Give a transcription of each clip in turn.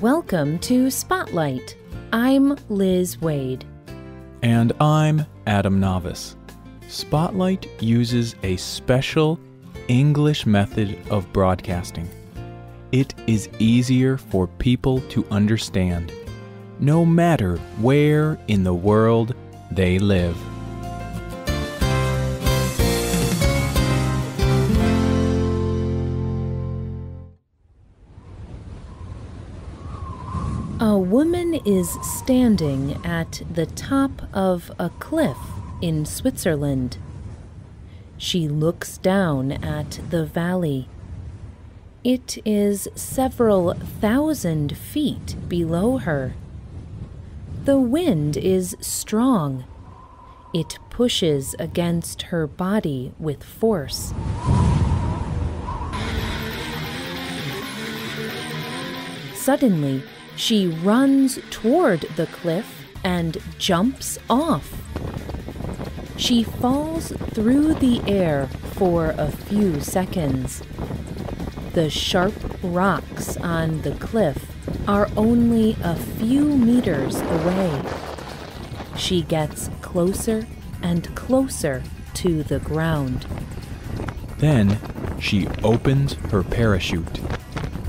Welcome to Spotlight. I'm Liz Waid. And I'm Adam Navis. Spotlight uses a special English method of broadcasting. It is easier for people to understand, no matter where in the world they live. A woman is standing at the top of a cliff in Switzerland. She looks down at the valley. It is several thousand feet below her. The wind is strong. It pushes against her body with force. Suddenly, she runs toward the cliff and jumps off. She falls through the air for a few seconds. The sharp rocks on the cliff are only a few meters away. She gets closer and closer to the ground. Then she opens her parachute.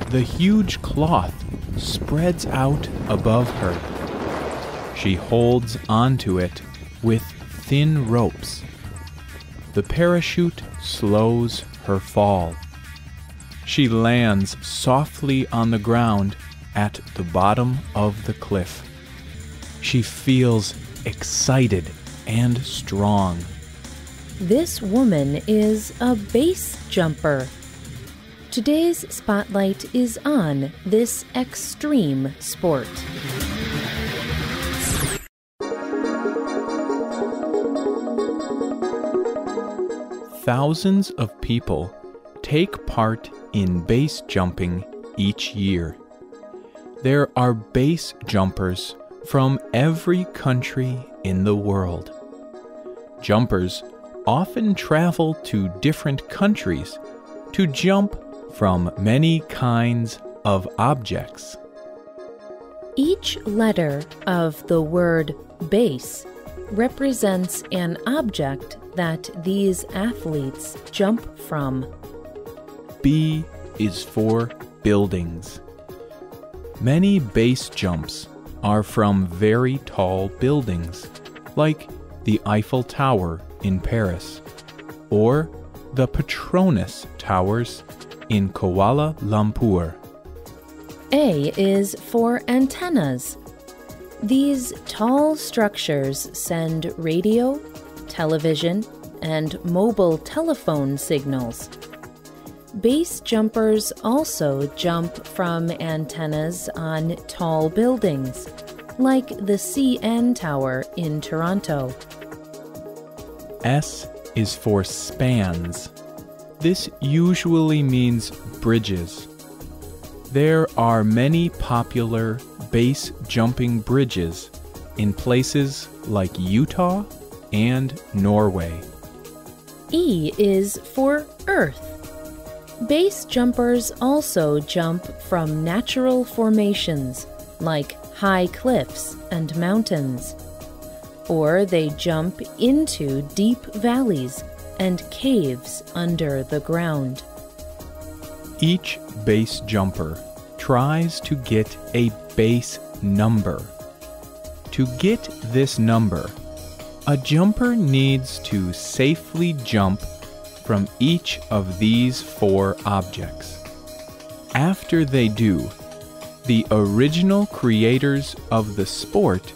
The huge cloth spreads out above her. She holds onto it with thin ropes. The parachute slows her fall. She lands softly on the ground at the bottom of the cliff. She feels excited and strong. This woman is a base jumper. Today's spotlight is on this extreme sport. Thousands of people take part in base jumping each year. There are base jumpers from every country in the world. Jumpers often travel to different countries to jump from many kinds of objects. Each letter of the word base represents an object that these athletes jump from. B is for buildings. Many base jumps are from very tall buildings, like the Eiffel Tower in Paris, or the Petronas Towers in Kuala Lumpur. A is for antennas. These tall structures send radio, television, and mobile telephone signals. Base jumpers also jump from antennas on tall buildings, like the CN Tower in Toronto. S is for spans. This usually means bridges. There are many popular base jumping bridges in places like Utah and Norway. E is for Earth. Base jumpers also jump from natural formations like high cliffs and mountains, or they jump into deep valleys and caves under the ground. Each base jumper tries to get a base number. To get this number, a jumper needs to safely jump from each of these four objects. After they do, the original creators of the sport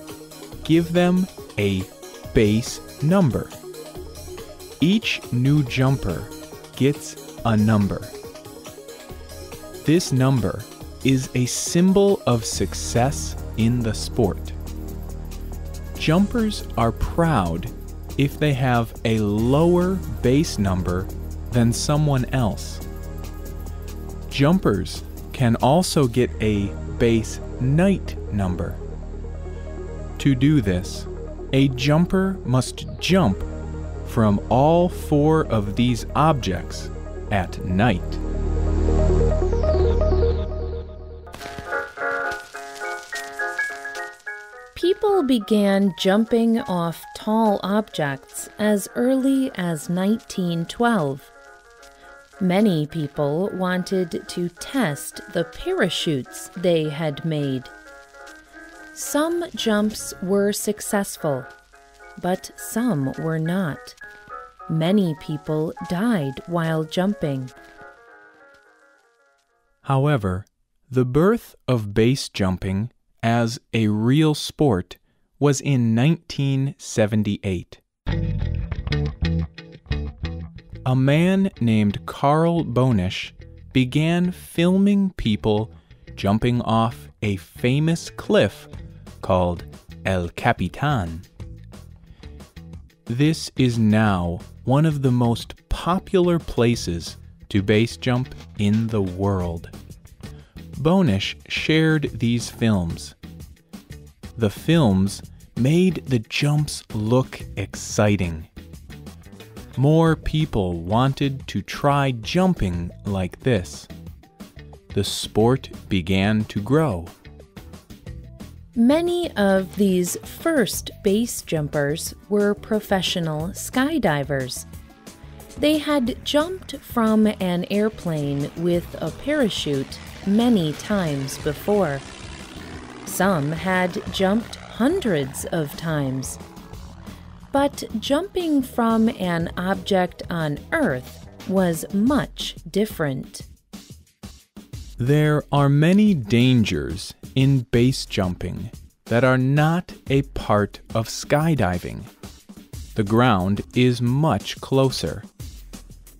give them a base number. Each new jumper gets a number. This number is a symbol of success in the sport. Jumpers are proud if they have a lower base number than someone else. Jumpers can also get a base night number. To do this, a jumper must jump from all four of these objects at night. People began jumping off tall objects as early as 1912. Many people wanted to test the parachutes they had made. Some jumps were successful, but some were not. Many people died while jumping. However, the birth of base jumping as a real sport was in 1978. A man named Carl Bonisch began filming people jumping off a famous cliff called El Capitan. This is now one of the most popular places to base jump in the world. Bonisch shared these films. The films made the jumps look exciting. More people wanted to try jumping like this. The sport began to grow. Many of these first base jumpers were professional skydivers. They had jumped from an airplane with a parachute many times before. Some had jumped hundreds of times. But jumping from an object on Earth was much different. There are many dangers in base jumping that are not a part of skydiving. The ground is much closer.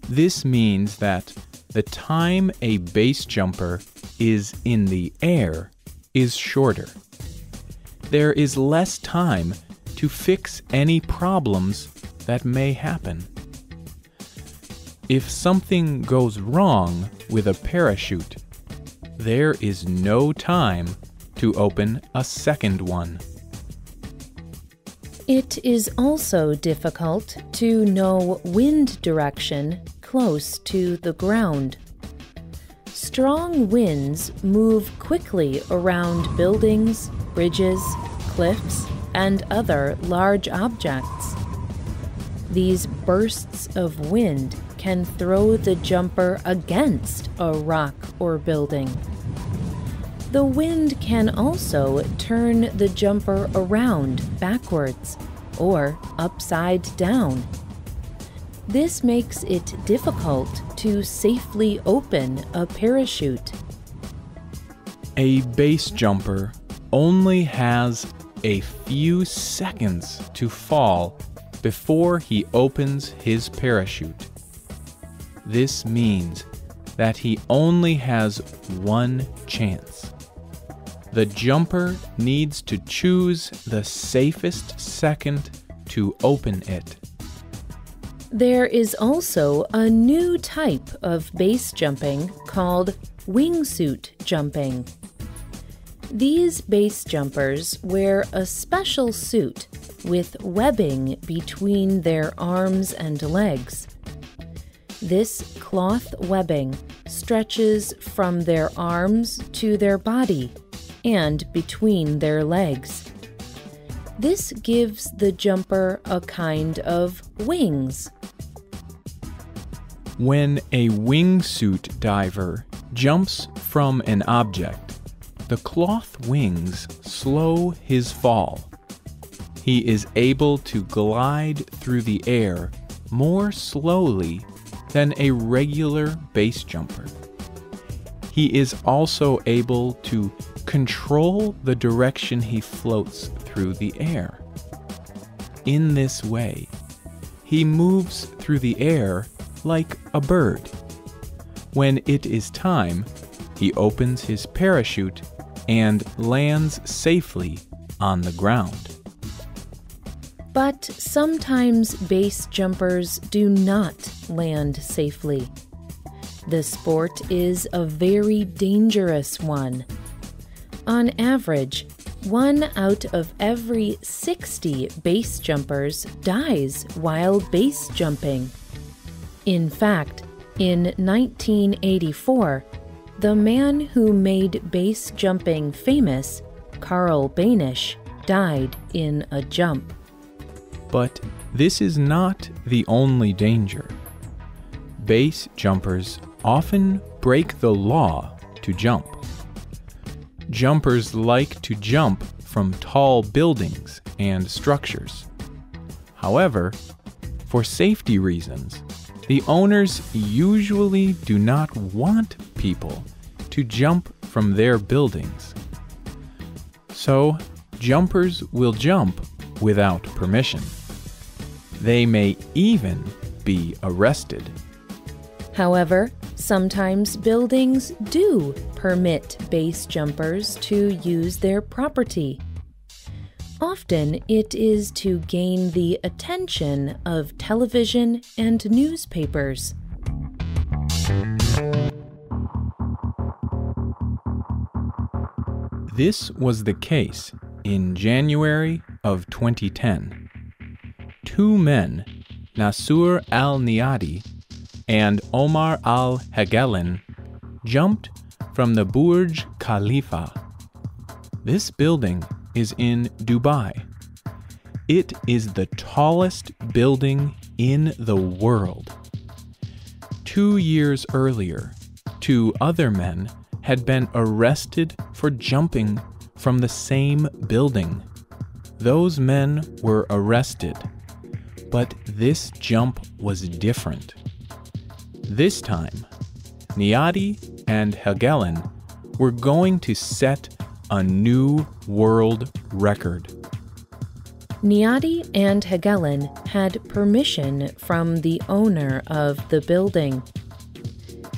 This means that the time a base jumper is in the air is shorter. There is less time to fix any problems that may happen. If something goes wrong with a parachute, there is no time to open a second one. It is also difficult to know wind direction close to the ground. Strong winds move quickly around buildings, bridges, cliffs, and other large objects. These bursts of wind can throw the jumper against a rock or building. The wind can also turn the jumper around backwards or upside down. This makes it difficult to safely open a parachute. A base jumper only has a few seconds to fall before he opens his parachute. This means that he only has one chance. The jumper needs to choose the safest second to open it. There is also a new type of base jumping called wingsuit jumping. These base jumpers wear a special suit with webbing between their arms and legs. This cloth webbing stretches from their arms to their body and between their legs. This gives the jumper a kind of wings. When a wingsuit diver jumps from an object, the cloth wings slow his fall. He is able to glide through the air more slowly than a regular base jumper. He is also able to control the direction he floats through the air. In this way, he moves through the air like a bird. When it is time, he opens his parachute and lands safely on the ground. But sometimes base jumpers do not land safely. The sport is a very dangerous one. On average, 1 out of every 60 base jumpers dies while base jumping. In fact, in 1984, the man who made base jumping famous, Carl Bonisch, died in a jump. But this is not the only danger. Base jumpers often break the law to jump. Jumpers like to jump from tall buildings and structures. However, for safety reasons, the owners usually do not want people to jump from their buildings. So, jumpers will jump without permission. They may even be arrested. However, sometimes buildings do permit base jumpers to use their property. Often it is to gain the attention of television and newspapers. This was the case in January of 2010. Two men, Nasur al-Niadi and Omar al-Hegelen, jumped from the Burj Khalifa. This building is in Dubai. It is the tallest building in the world. 2 years earlier, two other men had been arrested for jumping from the same building. Those men were arrested, but this jump was different. This time, Niadi and Hegelen were going to set a new world record. Niadi and Hegelen had permission from the owner of the building.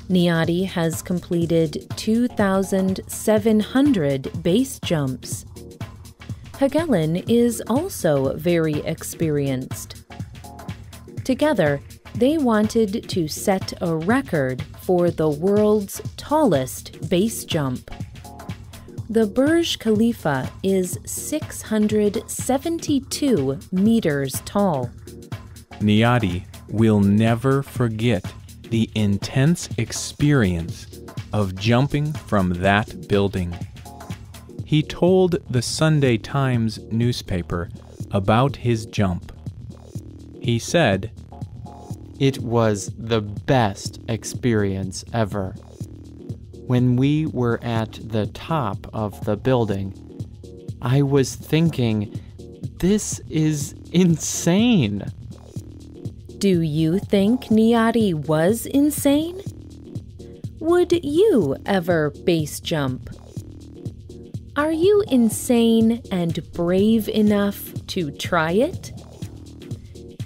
Niadi has completed 2,700 base jumps. Hegelen is also very experienced. Together, they wanted to set a record for the world's tallest base jump. The Burj Khalifa is 672 meters tall. Niadi will never forget the intense experience of jumping from that building. He told the Sunday Times newspaper about his jump. He said, "It was the best experience ever. When we were at the top of the building, I was thinking, this is insane." Do you think Niadi was insane? Would you ever base jump? Are you insane and brave enough to try it?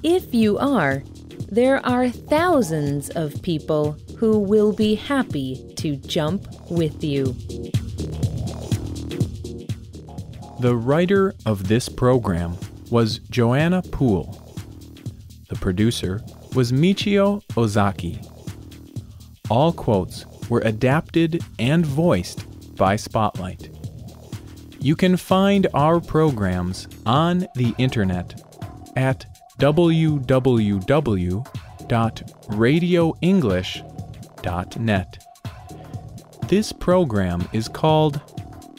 If you are, there are thousands of people who will be happy to jump with you. The writer of this program was Joanna Poole. The producer was Michio Ozaki. All quotes were adapted and voiced by Spotlight. You can find our programs on the internet at www.radioenglish.net. This program is called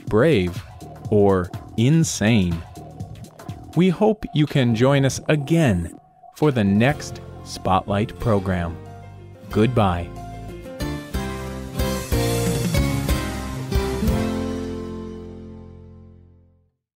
Brave or Insane. We hope you can join us again for the next Spotlight program. Goodbye.